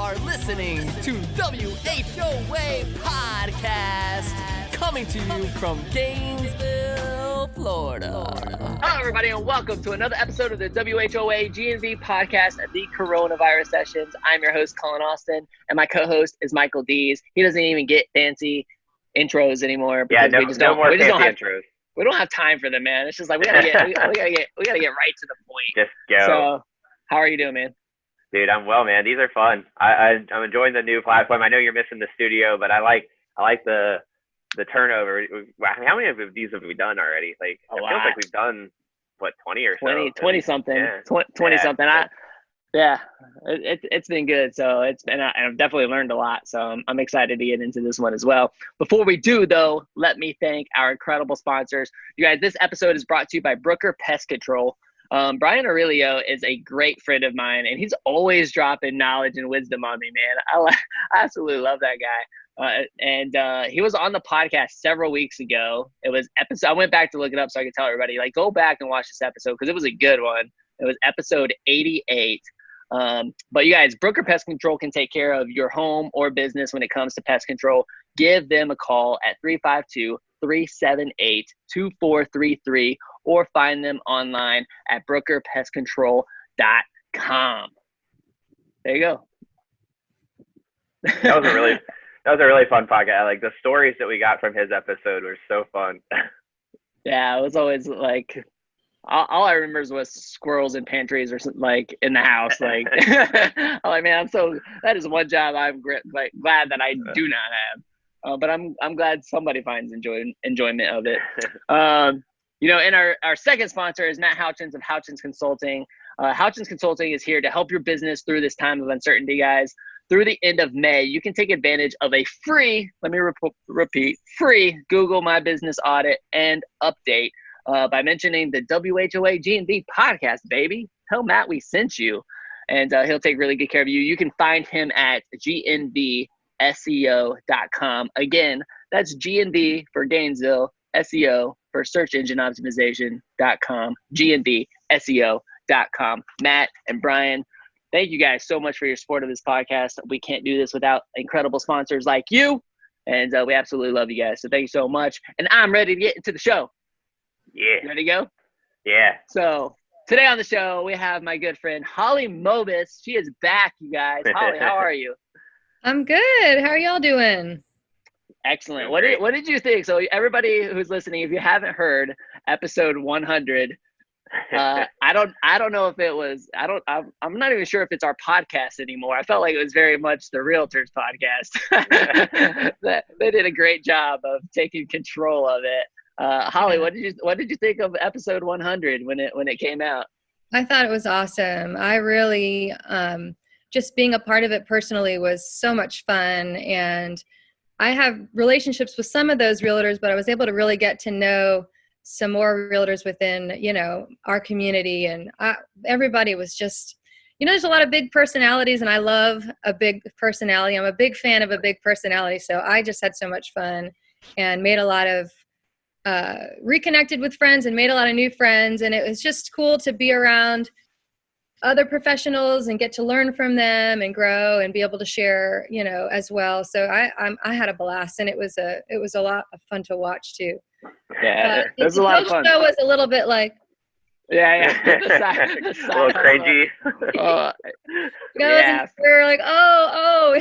are listening to WHOA Podcast, coming to you from Gainesville, Florida. Hello, everybody, and welcome to another episode of the WHOA GNV Podcast at the Coronavirus Sessions. I'm your host, Collin Austin, and my co-host is Michael Dees. He doesn't even get fancy intros anymore. Yeah, no more fancy intros. We don't have time for them, man. It's just like we gotta get right to the point. Just go. So, how are you doing, man? Dude, I'm well, man. These are fun. I'm enjoying the new platform. I know you're missing the studio, but I like the turnover. How many of these have we done already? Like, it feels like we've done 20 or so. 20 something. Yeah. 20 something. It's been good. So I've definitely learned a lot. So I'm excited to get into this one as well. Before we do, though, let me thank our incredible sponsors. You guys, this episode is brought to you by Brooker Pest Control. Brian Aurelio is a great friend of mine, and he's always dropping knowledge and wisdom on me, man. I absolutely love that guy. He was on the podcast several weeks ago. It was episode. I went back to look it up so I could tell everybody, like, go back and watch this episode because it was a good one. It was episode 88. But you guys, Brooker Pest Control can take care of your home or business when it comes to pest control. Give them a call at 352-378-2433 or find them online at brookerpestcontrol.com. There you go. That was a really fun podcast. Like, the stories that we got from his episode were so fun. Yeah, it was always like all I remember was squirrels in pantries or something, like in the house. Like, I'm like, man, that is one job I'm glad that I do not have. But I'm glad somebody finds enjoyment of it. And our second sponsor is Matt Houchins of Houchins Consulting. Houchins Consulting is here to help your business through this time of uncertainty, guys. Through the end of May, you can take advantage of a free, let me repeat, free Google My Business audit and update by mentioning the WHOA GNV podcast, baby. Tell Matt we sent you, and he'll take really good care of you. You can find him at GNVSEO.com. Again, that's GNV for Gainesville, SEO for search engine optimization.com, GNVSEO.com. Matt and Brian, thank you guys so much for your support of this podcast. We can't do this without incredible sponsors like you, and we absolutely love you guys. So thank you so much. And I'm ready to get into the show. Yeah. You ready to go? Yeah. So today on the show, we have my good friend, Holly Moebus. She is back, you guys. Holly, how are you? I'm good. How are y'all doing? Excellent. What did you think? So everybody who's listening, if you haven't heard episode 100, I don't know if it was, I'm not even sure if it's our podcast anymore. I felt like it was very much the Realtor's podcast. They did a great job of taking control of it. Holly, what did you think of episode 100 when it came out? I thought it was awesome. I really, just being a part of it personally was so much fun. And I have relationships with some of those realtors, but I was able to really get to know some more realtors within, our community. And everybody was just, there's a lot of big personalities, and I love a big personality. I'm a big fan of a big personality. So I just had so much fun and made a lot of, reconnected with friends and made a lot of new friends. And it was just cool to be around other professionals and get to learn from them and grow and be able to share, as well. So I had a blast, and it was a lot of fun to watch too. Yeah, it was a lot of fun. The show was a little bit like, yeah. A little crazy. We were like, oh,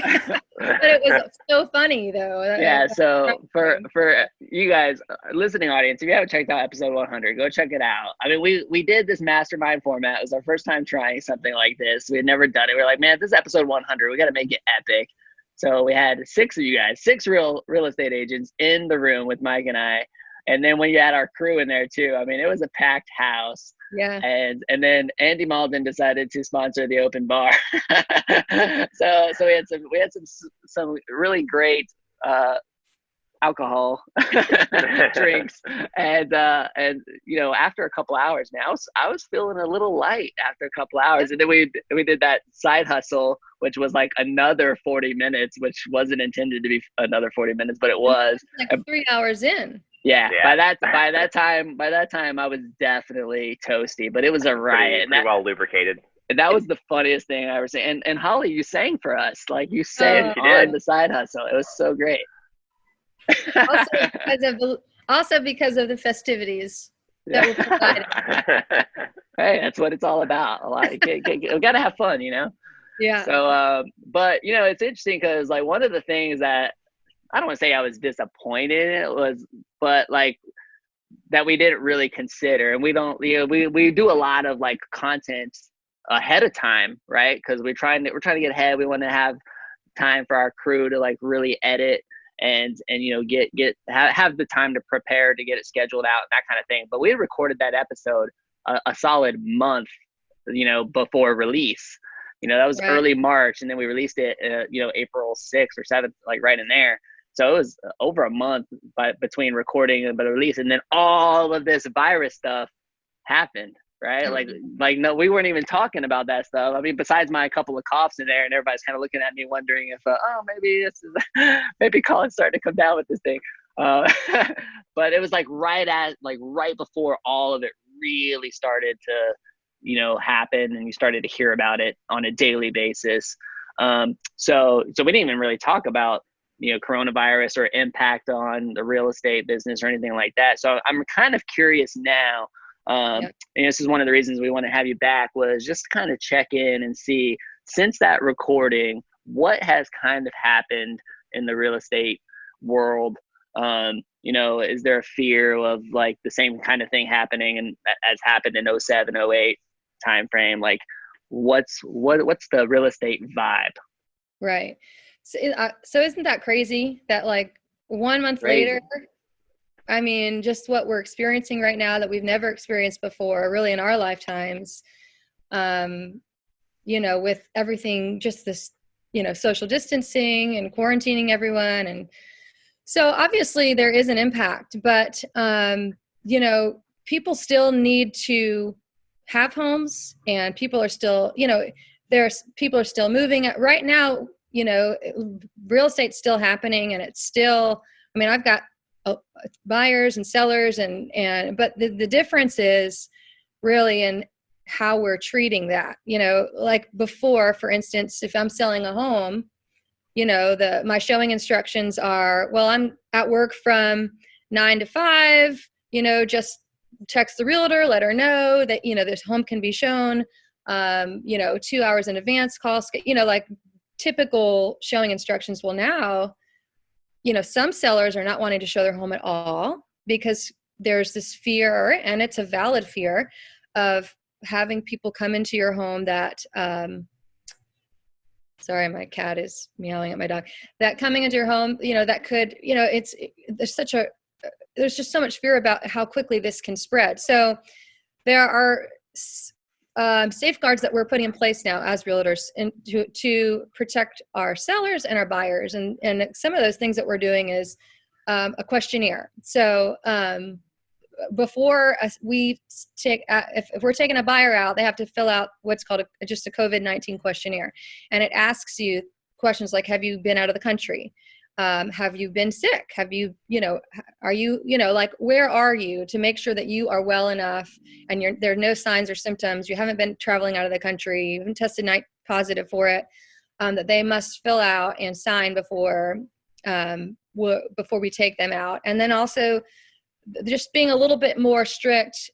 but it was so funny though. Yeah. So for you guys, listening audience, if you haven't checked out episode 100, go check it out. I mean, we did this mastermind format. It was our first time trying something like this. We had never done it. We were like, man, this is episode 100. We got to make it epic. So we had 6 of you guys, 6 real estate agents in the room with Mike and I. And then when you had our crew in there too, I mean, it was a packed house. Yeah. And then Andy Malden decided to sponsor the open bar. so we had some really great alcohol drinks, and after a couple hours, man, I was feeling a little light after a couple hours, and then we did that side hustle, which was like another 40 minutes, which wasn't intended to be another 40 minutes, but it was like 3 hours in. Yeah. By that time I was definitely toasty, but it was a riot. Pretty well lubricated. that was the funniest thing I ever seen. And Holly, you sang for us. Like you sang she on did. the side hustle. It was so great. Also because of the festivities that were provided. Hey, that's what it's all about. We gotta have fun, you know? Yeah. So, but you know, it's interesting because like one of the things that I don't want to say I was disappointed in it was, but like that we didn't really consider, and we don't, you know, we do a lot of like content ahead of time, right? Because we're trying to get ahead. We want to have time for our crew to like really edit and you know have the time to prepare to get it scheduled out and that kind of thing. But we had recorded that episode a solid month, you know, before release. You know, that was early March, and then we released it, you know, April 6th or 7th, like right in there. So it was over a month between recording and the release, and then all of this virus stuff happened, right? Like no, we weren't even talking about that stuff. I mean, besides my couple of coughs in there, and everybody's kind of looking at me wondering if, oh, maybe this is maybe Collin's starting to come down with this thing. But it was like right before all of it really started to, you know, happen, and you started to hear about it on a daily basis. So we didn't even really talk about, you know, coronavirus or impact on the real estate business or anything like that. So I'm kind of curious now. And this is one of the reasons we want to have you back, was just kind of check in and see, since that recording, what has kind of happened in the real estate world. You know, is there a fear of like the same kind of thing happening and as happened in 07, 08 timeframe? Like what's the real estate vibe? Right. So isn't that crazy that like 1 month later, I mean, just what we're experiencing right now that we've never experienced before, really in our lifetimes, you know, with everything, just this, you know, social distancing and quarantining everyone. And so obviously there is an impact, but, you know, people still need to have homes, and people are still, you know, people are still moving right now. You know, real estate's still happening, and it's still, I mean, I've got buyers and sellers but the difference is really in how we're treating that. You know, like before, for instance, if I'm selling a home, you know, my showing instructions are, well, I'm at work from 9 to 5, you know, just text the realtor, let her know that, you know, this home can be shown, you know, 2 hours in advance, calls, you know, like typical showing instructions. Well, now, you know, some sellers are not wanting to show their home at all because there's this fear, and it's a valid fear, of having people come into your home that, sorry, my cat is meowing at my dog, that coming into your home, you know, that could, you know, there's just so much fear about how quickly this can spread. So there are safeguards that we're putting in place now as realtors to protect our sellers and our buyers. And some of those things that we're doing is a questionnaire. So before we take, if we're taking a buyer out, they have to fill out what's called just a COVID-19 questionnaire. And it asks you questions like, have you been out of the country? Have you been sick? Have you, you know, are you, you know, like, where are you, to make sure that you are well enough and there are no signs or symptoms, you haven't been traveling out of the country, you haven't tested positive for it, that they must fill out and sign before we take them out. And then also just being a little bit more strict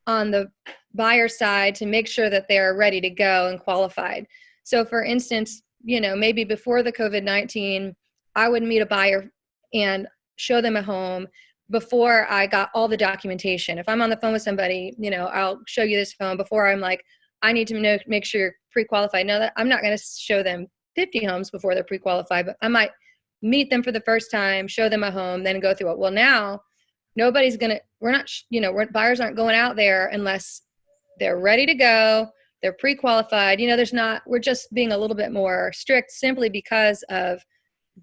on the buyer side to make sure that they're ready to go and qualified. So for instance, you know, maybe before the COVID-19, I would meet a buyer and show them a home before I got all the documentation. If I'm on the phone with somebody, you know, I'll show you this home before I'm like, I need to make sure you're pre-qualified. No, that I'm not going to show them 50 homes before they're pre-qualified, but I might meet them for the first time, show them a home, then go through it. Well, now nobody's going to, buyers aren't going out there unless they're ready to go, they're pre-qualified. You know, we're just being a little bit more strict simply because of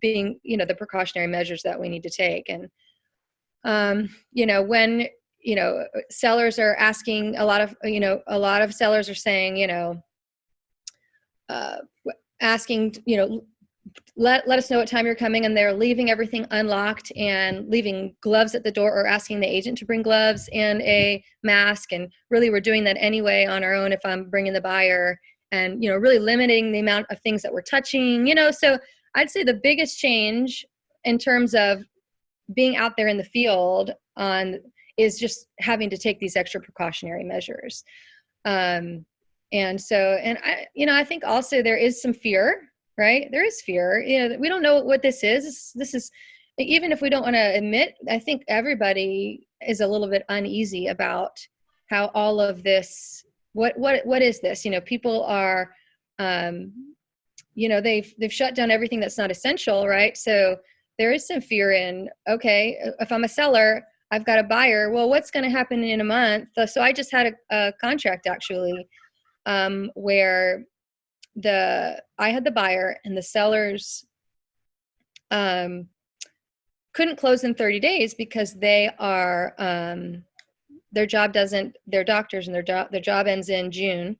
being, you know, the precautionary measures that we need to take. And, you know, when, you know, sellers are asking a lot of sellers are saying, you know, asking, you know, let us know what time you're coming, and they're leaving everything unlocked and leaving gloves at the door, or asking the agent to bring gloves and a mask. And really, we're doing that anyway on our own if I'm bringing the buyer, and, really limiting the amount of things that we're touching, so I'd say the biggest change in terms of being out there in the field is just having to take these extra precautionary measures. And I think also there is some fear, right? There is fear. We don't know what this is. This is, even if we don't want to admit, I think everybody is a little bit uneasy about how all of this, what is this? People are, they've shut down everything that's not essential, right? So there is some fear in, okay, if I'm a seller, I've got a buyer. Well, what's going to happen in a month? So I just had a contract actually, where I had the buyer, and the sellers couldn't close in 30 days because they are their doctors, and their job ends in June,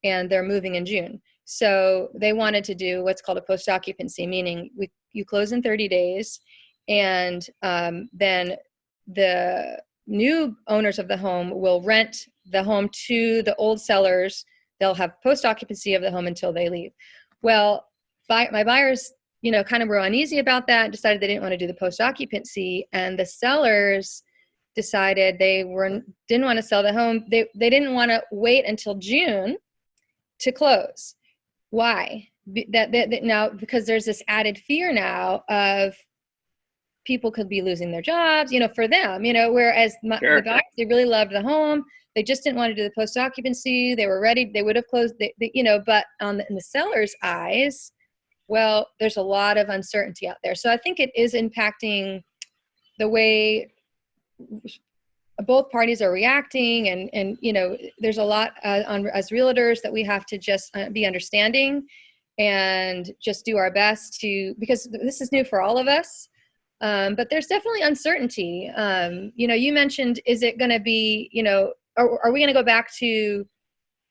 and they're moving in June. So they wanted to do what's called a post occupancy, meaning you close in 30 days, and then the new owners of the home will rent the home to the old sellers. They'll have post occupancy of the home until they leave. Well, my buyers, kind of were uneasy about that, and decided they didn't want to do the post occupancy, and the sellers decided they didn't want to sell the home. They didn't want to wait until June to close. Why? Now, because there's this added fear now of people could be losing their jobs, for them, whereas Sure. the guys, they really loved the home. They just didn't want to do the post occupancy. They were ready. They would have closed, but in the seller's eyes, well, there's a lot of uncertainty out there. So I think it is impacting the way both parties are reacting, and there's a lot as realtors that we have to just be understanding and just do our best because this is new for all of us. But there's definitely uncertainty. You mentioned, is it going to be, are we going to go back to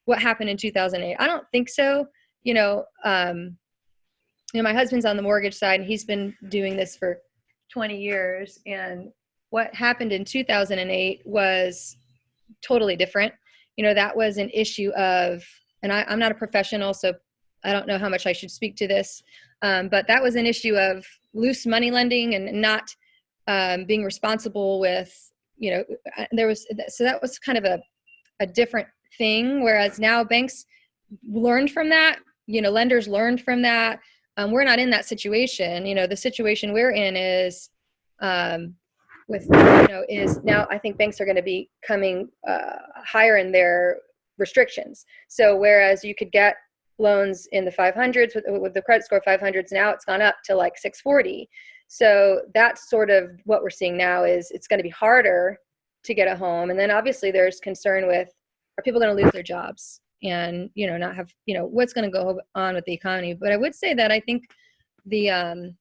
what happened in 2008? I don't think so. My husband's on the mortgage side, and he's been doing this for 20 years. And what happened in 2008 was totally different. That was an issue of, and I'm not a professional, so I don't know how much I should speak to this, but that was an issue of loose money lending and not being responsible with, so that was kind of a different thing. Whereas now banks learned from that, lenders learned from that. We're not in that situation. The situation we're in is is now I think banks are going to be coming higher in their restrictions. So whereas you could get loans in the 500s with the credit score 500s, now it's gone up to like 640. So that's sort of what we're seeing now, is it's going to be harder to get a home. And then obviously there's concern with, are people going to lose their jobs and, not have, what's going to go on with the economy. But I would say that I think the, I'm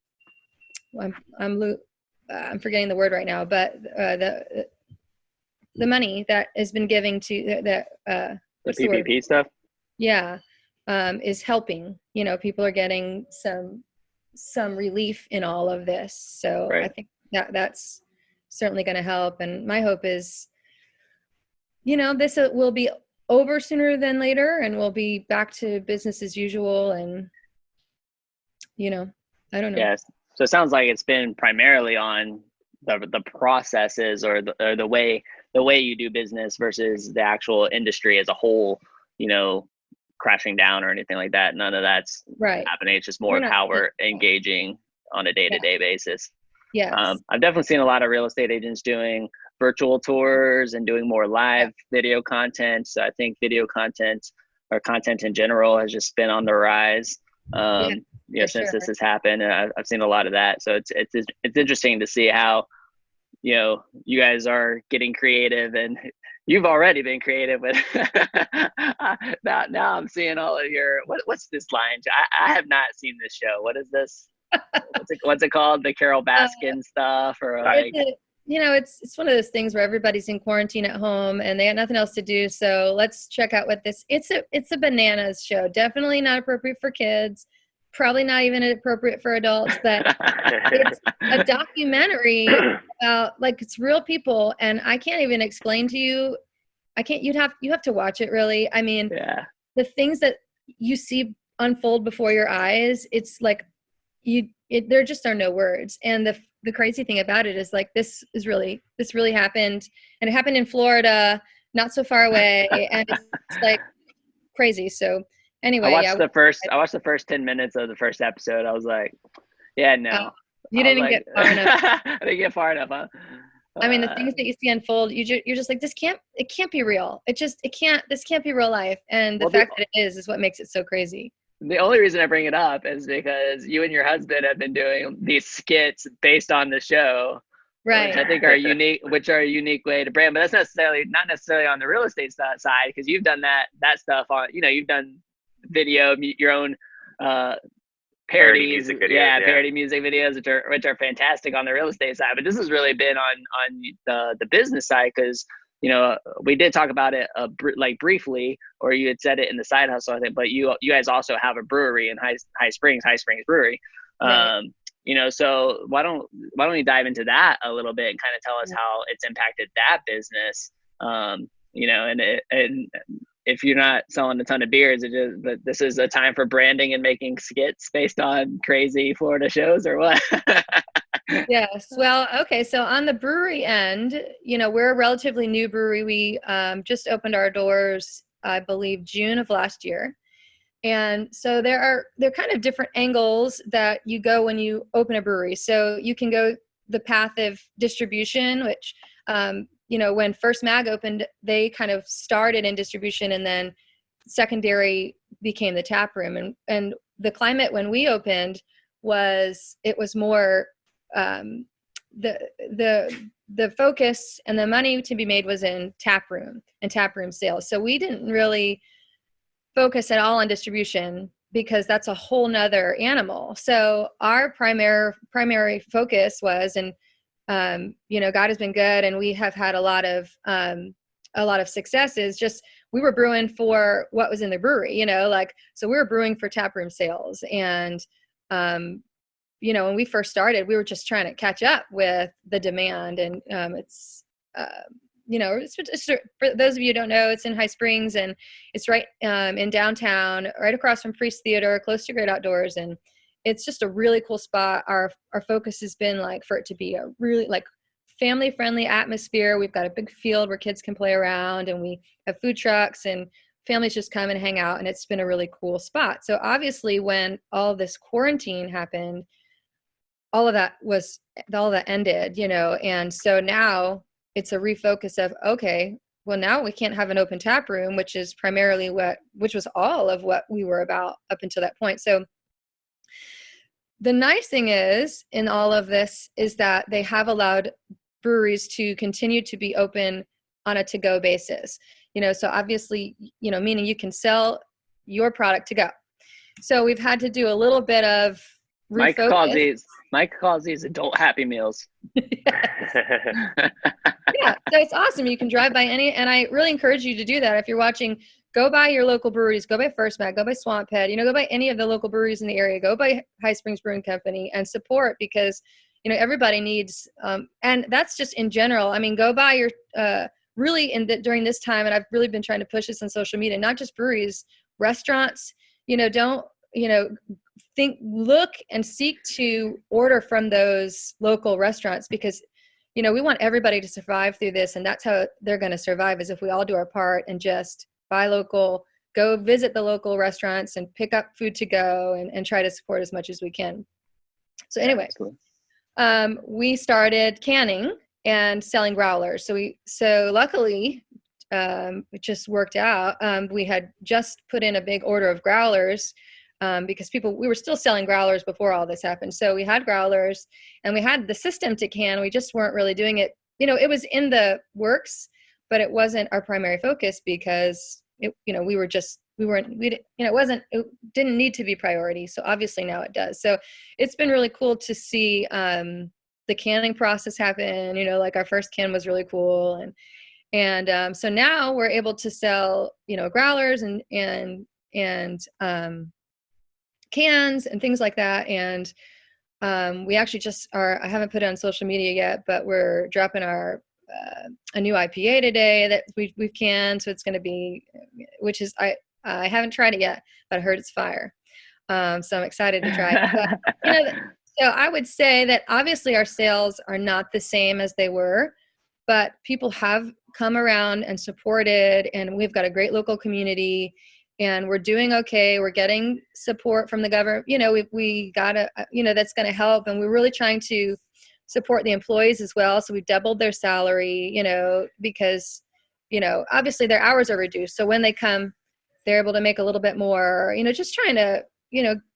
forgetting the word right now, but the money that has been giving to the PPP stuff. Yeah. Is helping, people are getting some relief in all of this. So right. I think that's certainly going to help. And my hope is, this will be over sooner than later, and we'll be back to business as usual. And, I don't know. Yes. So it sounds like it's been primarily on the processes or the way you do business versus the actual industry as a whole, crashing down or anything like that. None of that's right happening. It's just more of how we're engaging on a day-to-day basis. Yes. I've definitely seen a lot of real estate agents doing virtual tours and doing more live video content. So I think video content or content in general has just been on the rise. Since this has happened, and I've seen a lot of that. So it's interesting to see how, you guys are getting creative, and you've already been creative with now I'm seeing all of your, what's this line? I have not seen this show. What is this? What's it called? The Carol Baskin stuff, or like, it's one of those things where everybody's in quarantine at home and they got nothing else to do. So let's check out what this, it's a bananas show. Definitely not appropriate for kids. probably not even appropriate for adults, but it's a documentary about, like, it's real people, and I can't even explain to you. You have to watch it, really. I mean, Yeah. the things that you see unfold before your eyes, it's like there just are no words. And the crazy thing about it is, like, this really happened, and it happened in Florida, not so far away, and it's like crazy. So anyway, I watched the first 10 minutes of the first episode. I was like, yeah, no. You didn't get far enough. I didn't get far enough, huh? I mean, the things that you see unfold, you're just like, it can't be real. This can't be real life. And the fact that it is what makes it so crazy. The only reason I bring it up is because you and your husband have been doing these skits based on the show, right? Which I think are a unique way to brand. But that's not necessarily on the real estate side, because you've done that stuff on. You've done video, your own parody music videos, parody music videos, which are fantastic on the real estate side. But this has really been on the business side, because we did talk about it like briefly, or you had said it in the side hustle, I think. But you guys also have a brewery in High Springs Brewery. Right. So why don't we dive into that a little bit and kind of tell us how it's impacted that business? And if you're not selling a ton of beers, but this is a time for branding and making skits based on crazy Florida shows, or what? Yes. Well, okay. So on the brewery end, we're a relatively new brewery. We just opened our doors, I believe, June of last year. And so there are kind of different angles that you go when you open a brewery. So you can go the path of distribution, which, when first Mag opened, they kind of started in distribution, and then secondary became the tap room. And the climate when we opened was more, the focus and the money to be made was in tap room and tap room sales. So we didn't really focus at all on distribution, because that's a whole nother animal. So our primary focus was, and God has been good, and we have had a lot of successes. Just, we were brewing for what was in the brewery, so we were brewing for tap room sales. And when we first started, we were just trying to catch up with the demand. And it's for those of you who don't know, it's in High Springs, and it's right in downtown, right across from Priest Theater, close to Great Outdoors. And it's just a really cool spot. Our focus has been, like, for it to be a really, like, family friendly atmosphere. We've got a big field where kids can play around, and we have food trucks, and families just come and hang out. And it's been a really cool spot. So obviously, when all this quarantine happened, all of that ended, and so now it's a refocus of, okay, well, now we can't have an open tap room, which is primarily which was all of what we were about up until that point. So the nice thing is, in all of this, is that they have allowed breweries to continue to be open on a to-go basis. So obviously, meaning you can sell your product to go. So we've had to do a little bit of refocus. Mike calls these adult Happy Meals. Yeah, so it's awesome. You can drive by and I really encourage you to do that. If you're watching, go by your local breweries, go by First Mag, go by Swamp Head, go by any of the local breweries in the area, go by High Springs Brewing Company and support, because, everybody needs, and that's just in general. I mean, go by your, really during this time, and I've really been trying to push this on social media, not just breweries, restaurants, don't, look and seek to order from those local restaurants, because we want everybody to survive through this, and that's how they're going to survive, is if we all do our part and just buy local, go visit the local restaurants and pick up food to go, and try to support as much as we can. So anyway, we started canning and selling growlers. So luckily, it just worked out. We had just put in a big order of growlers, because we were still selling growlers before all this happened. So we had growlers, and we had the system to can. We just weren't really doing it. It was in the works, but it wasn't our primary focus, because it didn't need to be priority. So obviously now it does. So it's been really cool to see the canning process happen. Like, our first can was really cool, and so now we're able to sell growlers and cans and things like that. And we actually just I haven't put it on social media yet, but we're dropping our a new IPA today that we've canned. So it's going to be, which is, I haven't tried it yet, but I heard it's fire. So I'm excited to try it. But, so I would say that obviously our sales are not the same as they were, but people have come around and supported, and we've got a great local community, and we're doing okay. We're getting support from the government. We got that's going to help. And we're really trying to support the employees as well. So we've doubled their salary, because, obviously their hours are reduced. So when they come, they're able to make a little bit more, just trying to,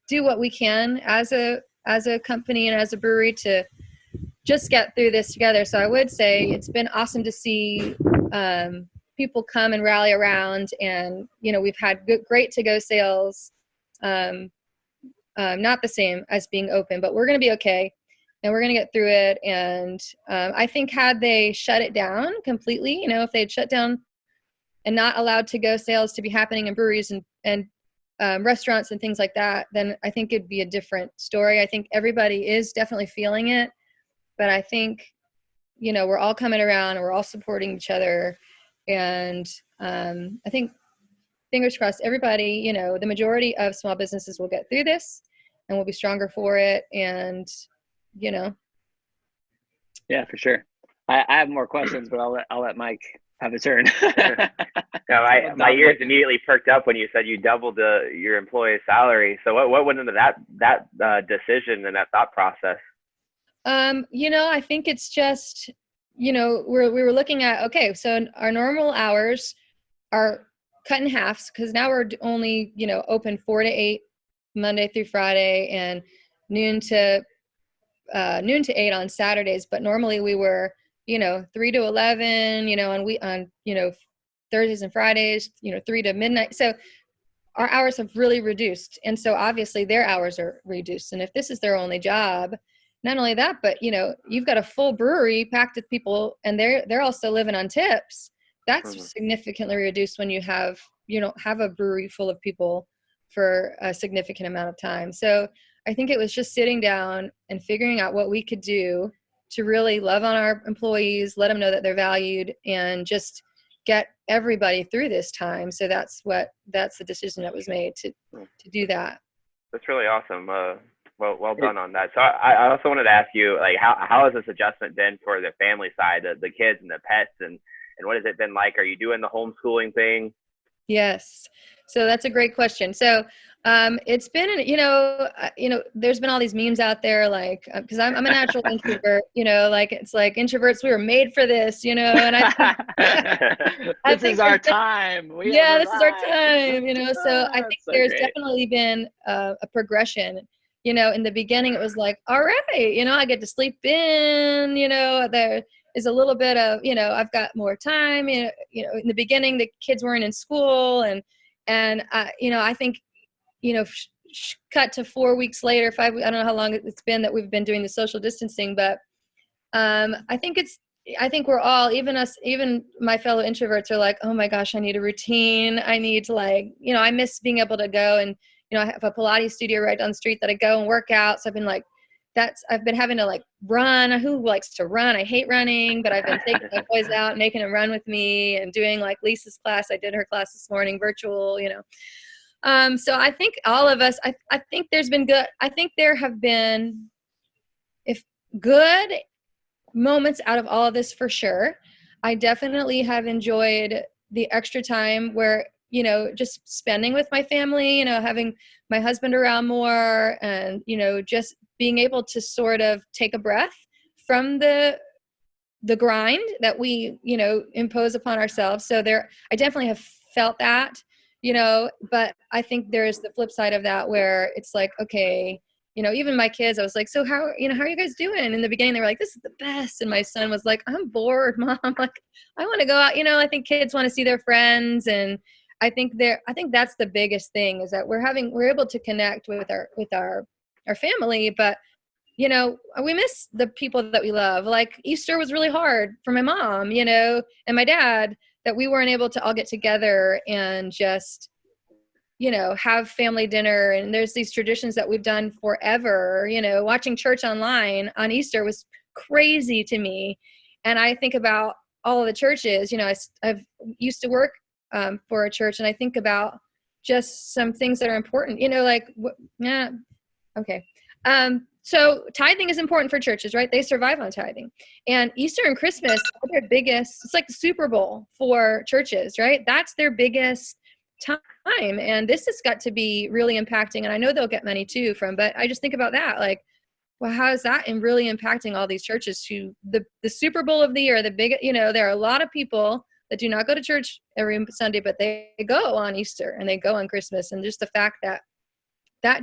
do what we can as a company and as a brewery to just get through this together. So I would say it's been awesome to see people come and rally around, and we've had great to-go sales. Not the same as being open, but we're going to be okay, and we're going to get through it. And I think had they shut it down completely, if they'd shut down and not allowed to-go sales to be happening in breweries and restaurants and things like that, then I think it'd be a different story. I think everybody is definitely feeling it, but I think, we're all coming around and we're all supporting each other. And I think, fingers crossed, everybody, the majority of small businesses will get through this and will be stronger for it. And, Yeah, for sure. I have more questions, but I'll let Mike have a turn. No, my ears immediately perked up when you said you doubled your employee's salary. So what went into that decision and that thought process? I think it's just, we were looking at, okay, so our normal hours are cut in half, because now we're only, open 4 to 8 Monday through Friday, and noon to 8 on Saturdays. But normally we were, 3 to 11, on Thursdays and Fridays, 3 to midnight. So our hours have really reduced. And so obviously their hours are reduced. And if this is their only job, not only that, but you've got a full brewery packed with people, and they're also living on tips. That's significantly reduced when you don't have a brewery full of people for a significant amount of time. So I think it was just sitting down and figuring out what we could do to really love on our employees, let them know that they're valued, and just get everybody through this time. So that's the decision that was made to do that. That's really awesome. Well done on that. So I also wanted to ask you, like, how has this adjustment been for the family side, the kids and the pets, and what has it been like? Are you doing the homeschooling thing? Yes. So that's a great question. So it's been, there's been all these memes out there, like, because I'm a natural introvert, like, it's like introverts, we were made for this, and I this is our time. This is our time, so I think there's definitely been a progression. In the beginning, it was like, all right, I get to sleep in, there is a little bit of, I've got more time, in the beginning, the kids weren't in school, and I think, cut to 4 weeks later, 5 weeks, I don't know how long it's been that we've been doing the social distancing, but I think we're all, even my fellow introverts are like, oh my gosh, I need a routine. I need to, like, I miss being able to go and, I have a Pilates studio right down the street that I go and work out. So I've been like, I've been having to, like, run. Who likes to run? I hate running, but I've been taking my boys out and making them run with me, and doing, like, Lisa's class. I did her class this morning, virtual, So I think all of us, I think there's been good. I think there have been, if good moments out of all of this, for sure. I definitely have enjoyed the extra time where, just spending with my family, having my husband around more, and, just being able to sort of take a breath from the grind that we, impose upon ourselves. So I definitely have felt that, but I think there's the flip side of that, where it's like, okay, even my kids, I was like, so how are you guys doing? In the beginning, they were like, this is the best. And my son was like, I'm bored, Mom. Like, I want to go out. I think kids want to see their friends. And I think that's the biggest thing, is that we're able to connect with our family, but we miss the people that we love. Like, Easter was really hard for my mom, and my dad, that we weren't able to all get together and just, have family dinner. And there's these traditions that we've done forever. Watching church online on Easter was crazy to me. And I think about all of the churches. I've used to work for a church, and I think about just some things that are important. Okay. So tithing is important for churches, right? They survive on tithing. And Easter and Christmas are their biggest. It's like the Super Bowl for churches, right? That's their biggest time. And this has got to be really impacting. And I know they'll get money too but I just think about that, like, well, how is that really impacting all these churches who the Super Bowl of the year, the big, there are a lot of people that do not go to church every Sunday, but they go on Easter and they go on Christmas. And just the fact that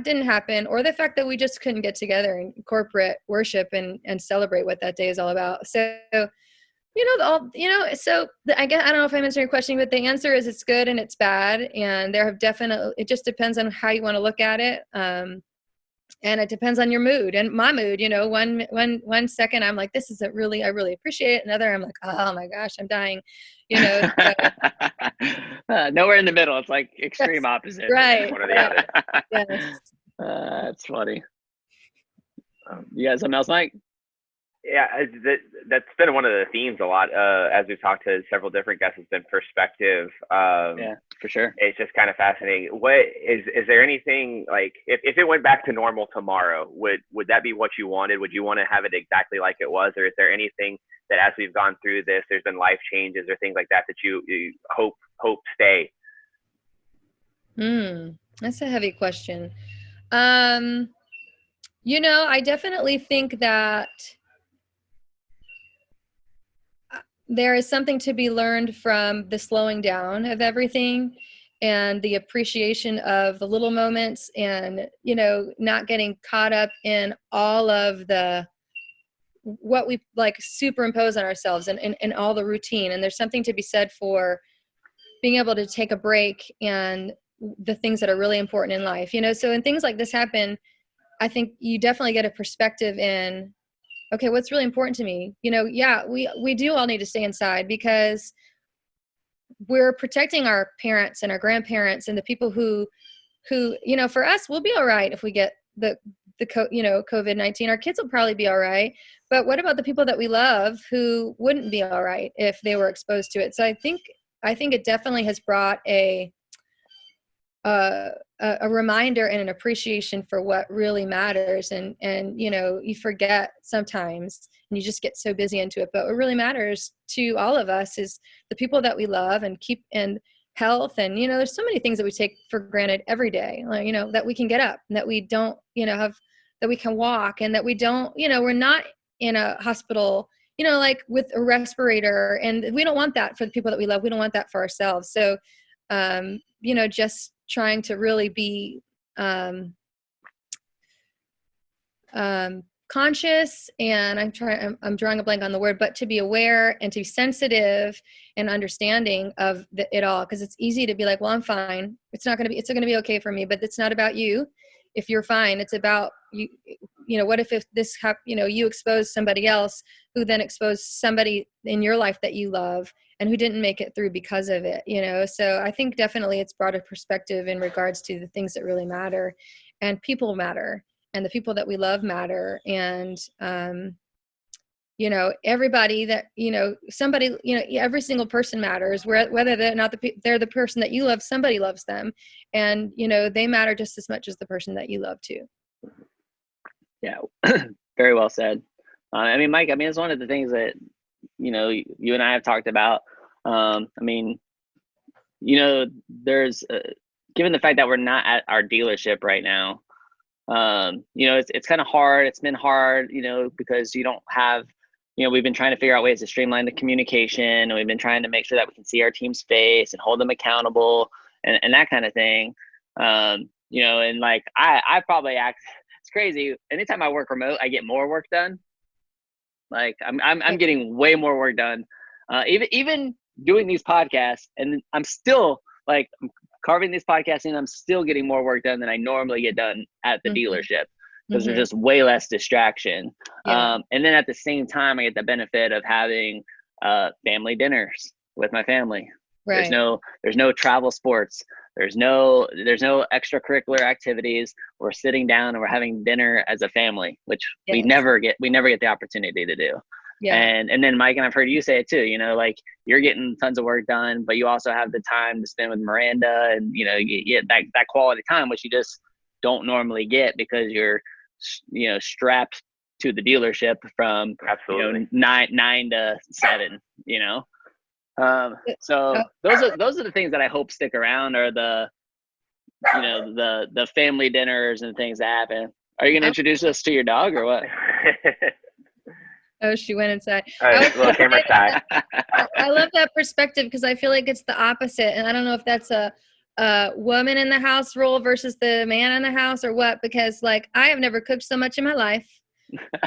didn't happen, or the fact that we just couldn't get together in corporate worship and celebrate what that day is all about. So, I guess, I don't know if I'm answering your question, but the answer is it's good and it's bad. And it just depends on how you want to look at it. And it depends on your mood and my mood. One second I'm like, I really appreciate it. Another, I'm like, oh my gosh, I'm dying. So. Nowhere in the middle. It's like extreme opposite. Right. One or the other. Yes. That's funny. You got something else, Mike? Yeah, that's been one of the themes a lot as we've talked to several different guests. Has been perspective. Yeah, for sure. It's just kind of fascinating. What is there anything, like, if it went back to normal tomorrow, would that be what you wanted? Would you want to have it exactly like it was, or is there anything that as we've gone through this, there's been life changes or things like that you hope stay? That's a heavy question. I definitely think that there is something to be learned from the slowing down of everything and the appreciation of the little moments, and, not getting caught up in all of what we like superimpose on ourselves and all the routine. And there's something to be said for being able to take a break and the things that are really important in life, so when things like this happen, I think you definitely get a perspective in, okay, what's really important to me? We do all need to stay inside because we're protecting our parents and our grandparents and the people who, for us, we'll be all right if we get the COVID-19. Our kids will probably be all right. But what about the people that we love who wouldn't be all right if they were exposed to it? So I think it definitely has brought a reminder and an appreciation for what really matters. And you forget sometimes and you just get so busy into it. But what really matters to all of us is the people that we love and health. And, there's so many things that we take for granted every day, like, that we can get up and that we don't, that we can walk and that we don't, we're not in a hospital, like with a respirator. And we don't want that for the people that we love. We don't want that for ourselves. So, just trying to really be conscious, and I'm drawing a blank on the word, but to be aware and to be sensitive and understanding of it all. Because it's easy to be like, well, I'm fine. It's going to be okay for me, but it's not about you. If you're fine, it's about you. What if this you expose somebody else who then exposed somebody in your life that you love and who didn't make it through because of it, So I think definitely it's brought a perspective in regards to the things that really matter, and people matter, and the people that we love matter. And, everybody that, somebody, every single person matters, whether they're not they're the person that you love, somebody loves them, and, they matter just as much as the person that you love too. Yeah. Very well said. Mike, it's one of the things that, you and I have talked about. There's given the fact that we're not at our dealership right now, it's kind of hard. It's been hard, because you don't have, we've been trying to figure out ways to streamline the communication, and we've been trying to make sure that we can see our team's face and hold them accountable and that kind of thing. And like, I probably act, it's crazy. Anytime I work remote, I get more work done. Like I'm getting way more work done. Even doing these podcasts, and I'm still like carving these podcasts in, I'm still getting more work done than I normally get done at the dealership, because there's just way less distraction. Yeah. And then at the same time, I get the benefit of having family dinners with my family. Right. There's no travel sports. There's no extracurricular activities. We're sitting down and we're having dinner as a family, which we never get the opportunity to do. Yeah. And then Mike, and I've heard you say it too, you know, like you're getting tons of work done, but you also have the time to spend with Miranda, and you know, you get that quality time, which you just don't normally get because you're, you know, strapped to the dealership from Absolutely. you know, 9 to 7, you know. So those are the things that I hope stick around, are the, you know, the family dinners and things that happen. Are you gonna introduce us to your dog or what? Oh, she went inside. Little camera shy. I love that perspective because I feel like it's the opposite, and I don't know if that's a woman in the house role versus the man in the house or what. Because like I have never cooked so much in my life.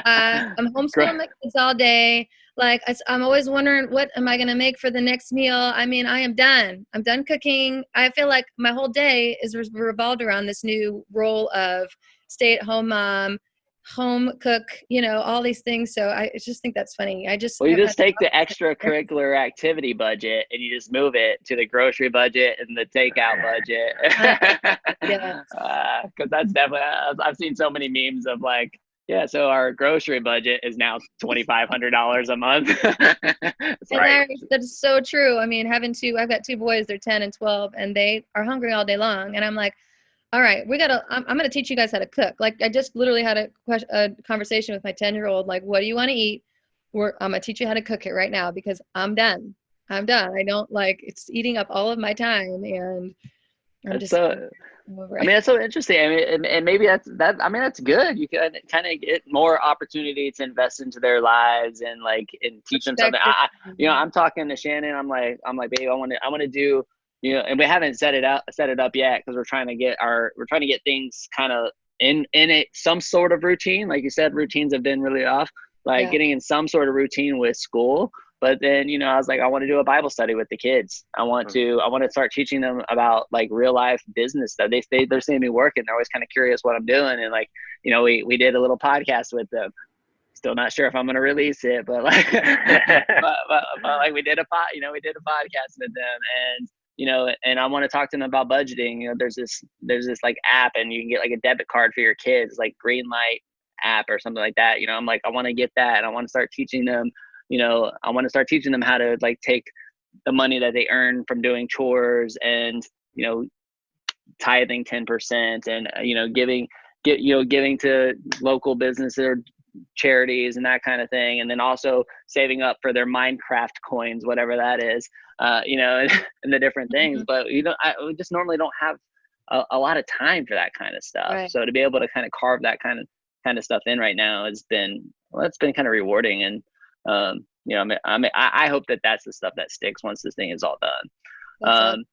I'm homeschooling my kids all day. Like I'm always wondering, what am I going to make for the next meal? I mean, I am done. I'm done cooking. I feel like my whole day is revolved around this new role of stay-at-home mom, home cook, you know, all these things. So I just think that's funny. Well, you just take the extracurricular activity budget and you just move it to the grocery budget and the takeout budget. Yeah. Because that's definitely, I've seen so many memes of like, yeah, so our grocery budget is now $2,500 a month. Right. That is so true. I mean, I've got 2 boys, they're 10 and 12, and they are hungry all day long. And I'm like, all right, I'm going to teach you guys how to cook. Like I just literally had a conversation with my 10-year-old, like, what do you want to eat? I'm going to teach you how to cook it right now because I'm done. I don't like, it's eating up all of my time, and I'm just I mean, that's so interesting. I mean, and maybe that's good. You can kind of get more opportunity to invest into their lives and teach them something. I'm talking to Shannon. I'm like, babe, I want to do, you know, and we haven't set it up yet because we're trying to get things kind of in some sort of routine. Like you said, routines have been really off. Getting in some sort of routine with school. But then, you know, I was like, I want to do a Bible study with the kids. I want to start teaching them about like real life business stuff. They're seeing me working. They're always kind of curious what I'm doing. And like, you know, we did a little podcast with them. Still not sure if I'm going to release it, but like, but we did a podcast with them, and, you know, and I want to talk to them about budgeting. You know, there's this like app, and you can get like a debit card for your kids, like Greenlight app or something like that. You know, I'm like, I want to get that, and I want to start teaching them. You know, I want to start teaching them how to like take the money that they earn from doing chores and, you know, tithing 10% and, you know, giving to local businesses or charities and that kind of thing. And then also saving up for their Minecraft coins, whatever that is, you know, and the different things. But, you know, we just normally don't have a lot of time for that kind of stuff. Right. So to be able to kind of carve that kind of stuff in right now it's been kind of rewarding. And, you know, I hope that that's the stuff that sticks once this thing is all done.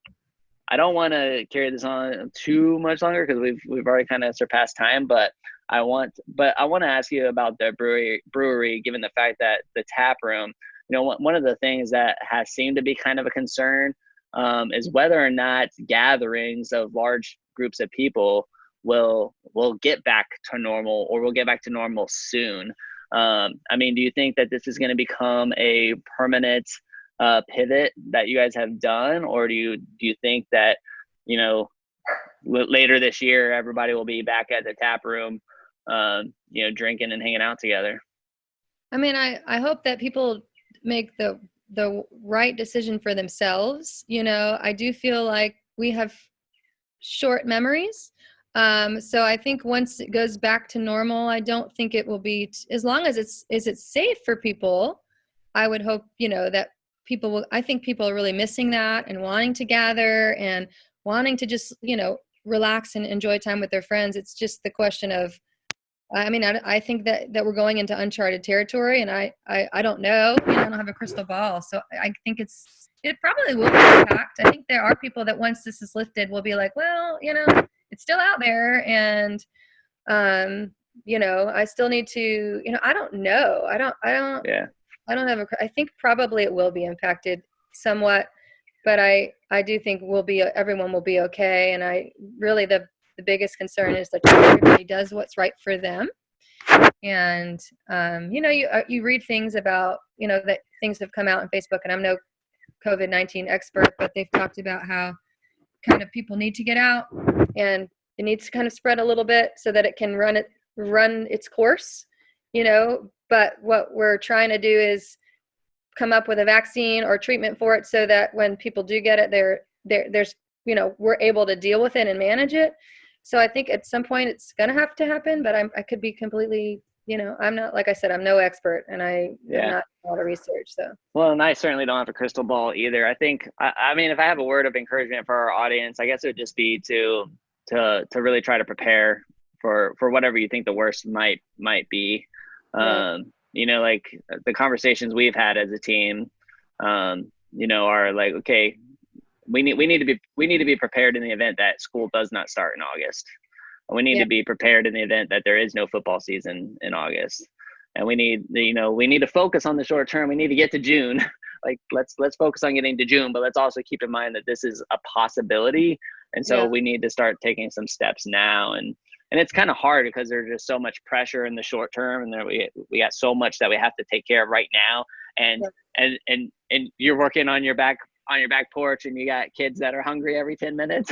I don't want to carry this on too much longer because we've already kind of surpassed time, but I want to ask you about the brewery, given the fact that the tap room, you know, one of the things that has seemed to be kind of a concern is whether or not gatherings of large groups of people will get back to normal, or will get back to normal soon. I mean, do you think that this is going to become a permanent pivot that you guys have done, or do you think that, you know, later this year everybody will be back at the tap room, you know, drinking and hanging out together? I mean, I hope that people make the right decision for themselves. You know, I do feel like we have short memories. So I think once it goes back to normal, I don't think it will be, as long as it's safe for people. I would hope, you know, that I think people are really missing that and wanting to gather and wanting to just, you know, relax and enjoy time with their friends. It's just the question of, I mean, I think that we're going into uncharted territory, and I don't know. I don't have a crystal ball. So I think it probably will be impact. I think there are people that once this is lifted will be like, well, you know, it's still out there, and you know, I still need to, you know, I don't know. I don't I think probably it will be impacted somewhat, but I do think everyone will be okay. And I really, the biggest concern is that everybody does what's right for them. And, you know, you read things about, you know, that things have come out on Facebook, and I'm no COVID-19 expert, but they've talked about how kind of people need to get out, and it needs to kind of spread a little bit so that it can run its course, but what we're trying to do is come up with a vaccine or treatment for it so that when people do get it, there's we're able to deal with it and manage it. So I think at some point it's going to have to happen, but I could be completely, I'm not, like I said, I'm no expert, and I'm not a lot of research. So. Well, and I certainly don't have a crystal ball either. I think, I mean, if I have a word of encouragement for our audience, I guess it would just be to really try to prepare for whatever you think the worst might be. Right. Like the conversations we've had as a team, are like, okay, we need to be prepared in the event that school does not start in August. We need to be prepared in the event that there is no football season in August. And we need to focus on the short term. We need to get to June. Like let's focus on getting to June, but let's also keep in mind that this is a possibility. And so we need to start taking some steps now. And it's kind of hard because there's just so much pressure in the short term, and then we got so much that we have to take care of right now. And you're working on your back porch, and you got kids that are hungry every 10 minutes.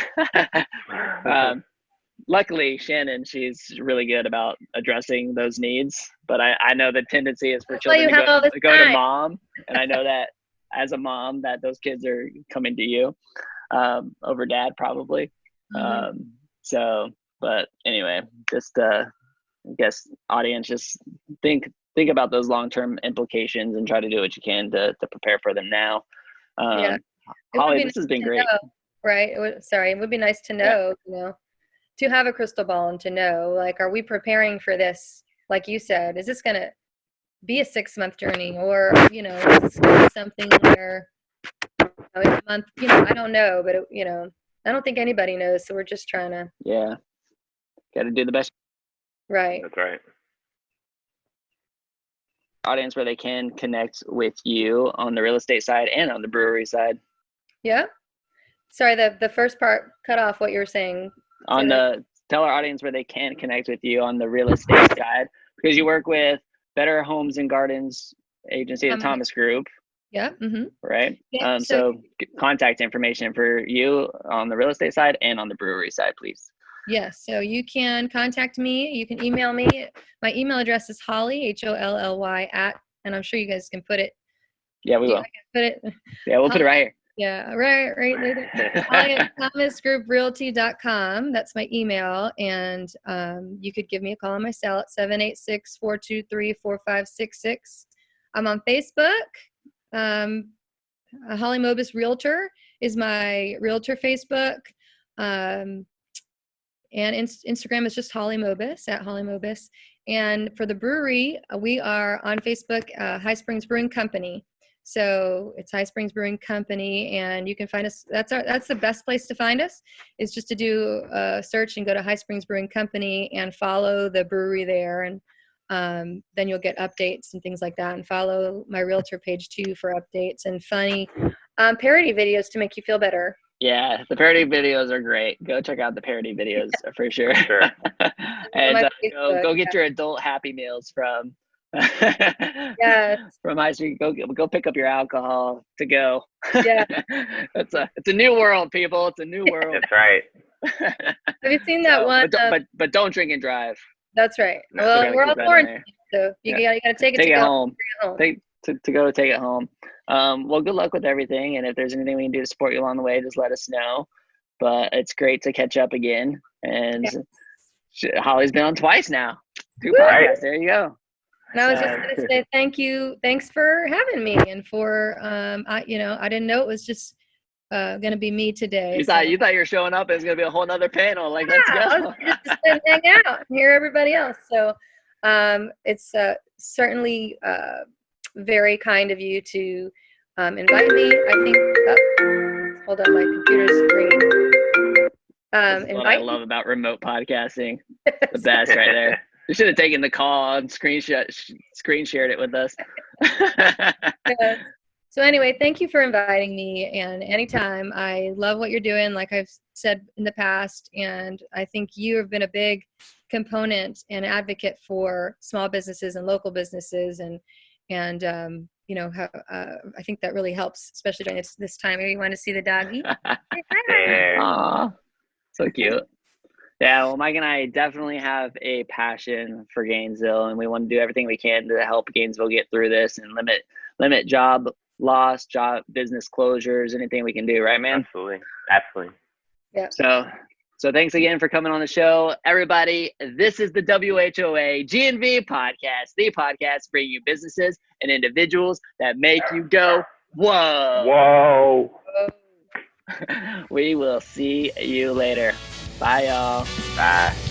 Luckily, Shannon, she's really good about addressing those needs. But I know the tendency is for children to go to mom, and I know that as a mom, that those kids are coming to you over dad probably. Mm-hmm. But anyway, just I guess audience, just think about those long-term implications and try to do what you can to prepare for them now. Holly, this has been great. Right? It would be nice to know, to have a crystal ball and to know, like, are we preparing for this? Like you said, is this going to be a 6-month journey, or is this gonna be something where a month? I don't know, but I don't think anybody knows. So we're just trying to. Yeah. Got to do the best. Right. That's right. Audience where they can connect with you on the real estate side and on the brewery side. Yeah. Sorry, the first part cut off what you were saying. Tell our audience where they can connect with you on the real estate side, because you work with Better Homes and Gardens Agency, the Thomas Group. Yeah. Mm-hmm. Right. Yeah, so contact information for you on the real estate side and on the brewery side, please. Yes. So you can contact me. You can email me. My email address is Holly, HOLLY and I'm sure you guys can put it. Yeah, we will. Put it. Yeah, we'll put it right here. Yeah, right there. Holly at thomasgrouprealty.com. That's my email. And you could give me a call on my cell at 786-423-4566. I'm on Facebook. Holly Moebus Realtor is my Realtor Facebook. And Instagram is just Holly Moebus, at Holly Moebus. And for the brewery, we are on Facebook, High Springs Brewing Company. So it's High Springs Brewing Company, and you can find us. That's the best place to find us, is just to do a search and go to High Springs Brewing Company and follow the brewery there. And then you'll get updates and things like that. And follow my Realtor page too for updates and funny parody videos to make you feel better. Yeah, the parody videos are great. Go check out the parody videos for sure. And go get your adult Happy Meals from from High Street. Go pick up your alcohol to go. Yeah, it's a new world, people. It's a new world. That's right. Have you seen that one? But don't drink and drive. That's right. Well, we're all quarantined, so you gotta take it home. Take it home. Well, good luck with everything, and if there's anything we can do to support you along the way, just let us know. But it's great to catch up again, and Holly's been on twice now. 2 podcasts. There you go. And I was just going to say thanks for having me, and for I didn't know it was just going to be me today. You thought you were showing up, it was going to be a whole nother panel. Like, let's go. I was just to hang out and hear everybody else. So it's certainly very kind of you to invite me. I think. Hold on, my computer's ringing. That's what I love about remote podcasting. The best right there. You should have taken the call and screen shared it with us. So anyway, thank you for inviting me. And anytime, I love what you're doing, like I've said in the past. And I think you have been a big component and advocate for small businesses and local businesses. And I think that really helps, especially during this time. Maybe you want to see the doggy. Aw, so cute. Yeah, well, Mike and I definitely have a passion for Gainesville, and we want to do everything we can to help Gainesville get through this and limit job loss, business closures, anything we can do, right, man? Absolutely. Yeah. So thanks again for coming on the show, everybody. This is the WHOA GNV podcast, the podcast bringing you businesses and individuals that make you go, whoa. We will see you later. Bye, y'all. Bye.